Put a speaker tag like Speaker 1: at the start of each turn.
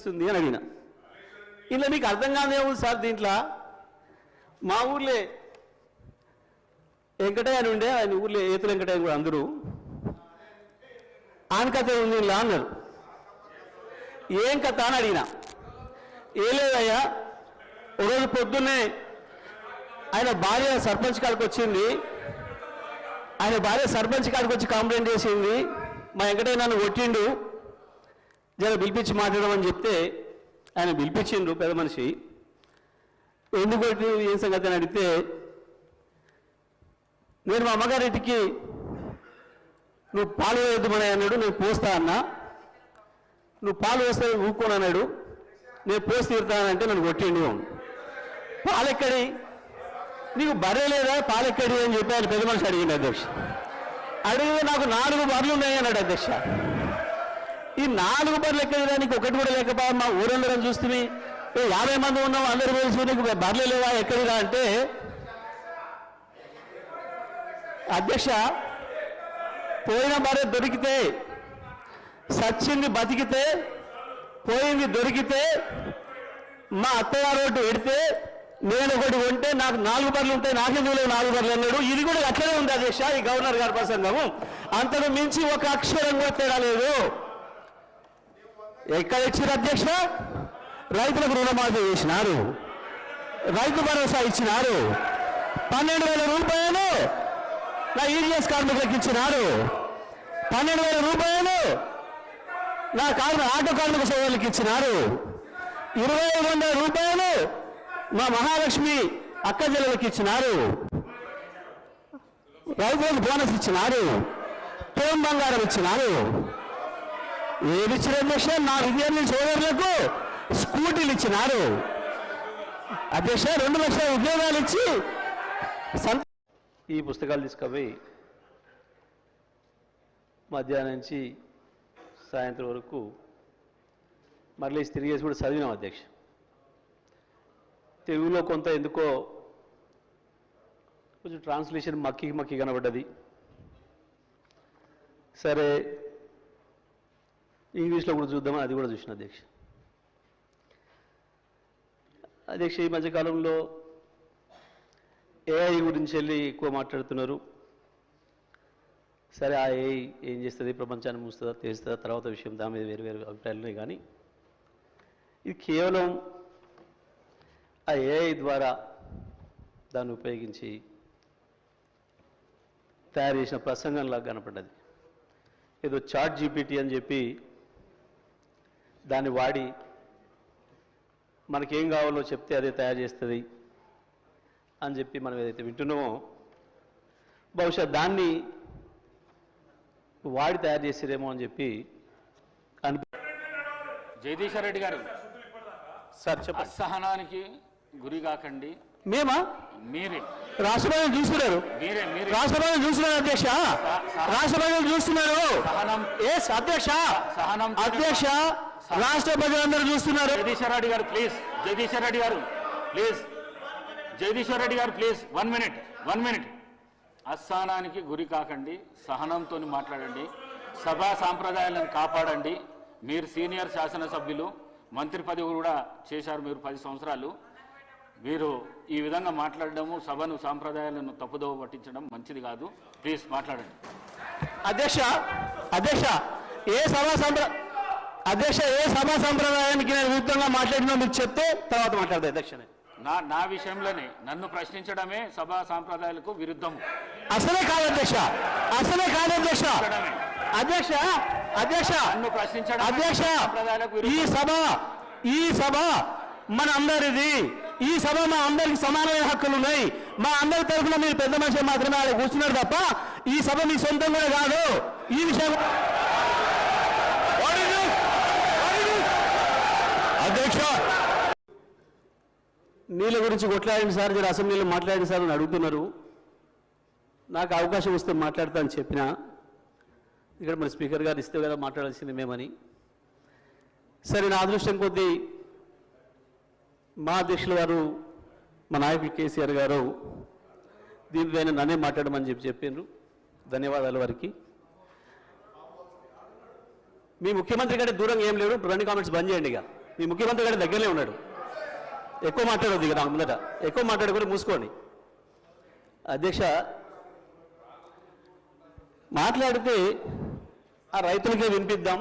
Speaker 1: చేస్తుంది అని అడిగిన. ఇలా మీకు అర్థం కాదేమో సార్, దీంట్లో మా ఊర్లే వెంకటయ్య అని ఉండే, ఆయన ఊర్లో ఏతుల వెంకటయ్య కూడా అందరూ ఆయన కథ ఉంది ఇలా అన్నారు. ఏం కథ అని అడిగిన. ఏ లేదయ్యా, ఒకరోజు పొద్దున్నే ఆయన భార్య సర్పంచ్ కాడికి వచ్చింది. ఆయన భార్య సర్పంచ్ కాడికి వచ్చి కంప్లైంట్ చేసింది, మా వెంకటయ్య నన్ను కొట్టిండు, జర పిలిపించి మాట్లాడమని చెప్తే ఆయన పిలిపించిండు పెద్ద మనిషి. ఎందుకు కొట్టి ఏం సంగతి అని అడిగితే, నేను మా అమ్మగారింటికి నువ్వు పాలు వేయద్దుమని అన్నాడు, నేను పోస్తా అన్నా. నువ్వు పాలు వేస్తే ఊరుకోను అన్నాడు, నేను పోసి తీరుతానంటే నన్ను కొట్టిండు. పాలెక్కడి, నీకు బర్రె లేదా పాలెక్కడి అని చెప్పి ఆయన పెద్ద మనిషి అడిగింది అధ్యక్ష. అడిగితే నాకు 4 బర్రెలు ఉన్నాయి అన్నాడు అధ్యక్ష. ఈ 4 బర్రెలు ఎక్కడిదా, నీకు ఒకటి కూడా లేకపోయా, మా ఊరందరం చూస్తే 50 మంది ఉన్నాం, అందరూ కలిసి నీకు బర్రెలు లేవా ఎక్కడిదా అంటే, అధ్యక్ష పోయిన బర్రె దొరికితే, సచ్చింది బతికితే, పోయింది దొరికితే, మా అత్తగారు ఒకటి పెడితే నేను ఒకటి కొంటే నాకు 4 బర్రెలు ఉంటాయి, నాకెందుకు 4 బర్రెలు అన్నాడు. ఇది కూడా అట్లనే ఉంది అధ్యక్ష ఈ గవర్నర్ గారి ప్రసంగము. అంతకు మించి ఒక అక్షరం కూడా తేడా లేదు. ఎక్కడ ఇచ్చారు అధ్యక్ష? రైతులకు రుణమాఫీ చేసినారు, రైతు భరోసా ఇచ్చినారు, 12,000 రూపాయలు నా ఈడిఎస్ కార్మికులకు ఇచ్చినారు, 12,000 రూపాయలు నా ఆటో కార్మిక సోదరులకు ఇచ్చినారు, 2,500 రూపాయలు మా మహాలక్ష్మి అక్క చెల్లెలకు ఇచ్చినారు, రైతులకు బోనస్ ఇచ్చినారు, తోం బంగారం ఇచ్చినారు. ఏది ఇచ్చిన అధ్యక్ష? నా విద్యార్థి సోదరులకు స్కూటీలు ఇచ్చినారు అధ్యక్ష. 2 లక్షల ఉద్యోగాలు ఇచ్చి ఈ పుస్తకాలు తీసుకుపోయి మధ్యాహ్నం నుంచి సాయంత్రం వరకు మళ్ళీ తిరిగేసి కూడా చదివినాం అధ్యక్ష. తెలుగులో కొంత ఎందుకో కొంచెం ట్రాన్స్లేషన్ మక్కి కనబడ్డది. సరే ఇంగ్లీష్లో కూడా చూద్దామని అది కూడా చూసిన అధ్యక్ష. అధ్యక్ష ఈ మధ్యకాలంలో ఏఐ గురించి వెళ్ళి ఎక్కువ మాట్లాడుతున్నారు. సరే ఆ ఏఐ ఏం చేస్తుంది, ప్రపంచాన్ని మూస్తుందా తెలుస్తుందా తర్వాత విషయం, దాని మీద వేరు వేరు అభిప్రాయాలు ఉన్నాయి. కానీ ఇది కేవలం ఆ ఏఐ ద్వారా దాన్ని ఉపయోగించి తయారు చేసిన ప్రసంగంలాగా కనపడ్డది. ఏదో చాట్ జీపీటీ అని చెప్పి దాన్ని వాడి మనకేం కావాలో చెప్తే అదే తయారు చేస్తుంది అని చెప్పి మనం ఏదైతే వింటున్నామో, బహుశా దాన్ని వాడి తయారు చేసేదేమో అని చెప్పి
Speaker 2: జగదీశ్వర్ రెడ్డి గారు
Speaker 1: సార్ చెప్పండి.
Speaker 2: అసహనానికి గురి కాకండి.
Speaker 1: మేమా?
Speaker 2: మీరే
Speaker 1: రాష్ట్రపతిని చూస్తున్నారు, రాష్ట్రపతిని చూస్తున్నారు అధ్యక్ష, రాష్ట్రపతిని చూస్తున్నారు. అధ్యక్ష
Speaker 2: సహనం
Speaker 1: అధ్యక్ష రాష్ట్ర ప్రజలందరూ చూస్తున్నారు.
Speaker 2: జగదీశ్వర్ రెడ్డి గారు ప్లీజ్, జగదీశ్వర్ రెడ్డి గారు ప్లీజ్, జగదీశ్వర్ రెడ్డి గారు ప్లీజ్ 1 మినిట్. అసహనానికి గురి కాకండి, సహనంతో మాట్లాడండి, సభా సాంప్రదాయాలను కాపాడండి. మీరు సీనియర్ శాసనసభ్యులు, మంత్రి పదవి కూడా చేశారు మీరు 10 సంవత్సరాలు. మీరు ఈ విధంగా మాట్లాడడము, సభను సాంప్రదాయాలను తప్పుదోవ పట్టించడం మంచిది కాదు. ప్లీజ్ మాట్లాడండి.
Speaker 1: అధ్యక్ష అధ్యక్ష ఏ సభా సంప్రదాయానికి నేను విరుద్ధంగా మాట్లాడినా మీకు చెప్తే తర్వాత మాట్లాడతా అధ్యక్ష.
Speaker 2: నా విషయంలోనే నన్ను ప్రశ్నించడమే సభా సాంప్రదాయాలకు విరుద్ధము.
Speaker 1: అసలే కాదు అధ్యక్ష, అసలే కాదు అధ్యక్ష. అధ్యక్ష అధ్యక్ష
Speaker 2: నన్ను ప్రశ్నించడం
Speaker 1: అధ్యక్ష ఈ సభ మన అందరిది, ఈ సభ మా అందరికి సమానమైన హక్కులు ఉన్నాయి. మా అందరి తరఫున మీరు పెద్ద మనిషి మాత్రమే అలా కూర్చున్నారు తప్ప ఈ సభ మీ సొంతం కూడా కాదు. ఈ విషయం అధ్యక్ష నీళ్ళ గురించి కొట్లాడండి సార్, జర అసెంబ్లీలో మాట్లాడండి సార్ అని అడుగుతున్నారు. నాకు అవకాశం వస్తే మాట్లాడతా అని చెప్పినా, ఇక్కడ మన స్పీకర్ గారు ఇస్తే కదా మాట్లాడాల్సింది మేమని. సరే నా అదృష్టం కొద్దీ మా అధ్యక్షులు గారు, మా నాయకులు కేసీఆర్ గారు దీనిపైన నన్నే మాట్లాడమని చెప్పారు. ధన్యవాదాలు వారికి. మీ ముఖ్యమంత్రి కంటే దూరంగా ఏం లేరు. 2 కామెంట్స్ బంద్ చేయండి. ఇక మీ ముఖ్యమంత్రి గారి దగ్గరనే ఉన్నాడు. ఎక్కువ మాట్లాడొద్దు ఇక నాకు ముందట, ఎక్కువ మాట్లాడుకొని మూసుకోండి. అధ్యక్ష, మాట్లాడితే ఆ రైతులకే వినిపిద్దాం,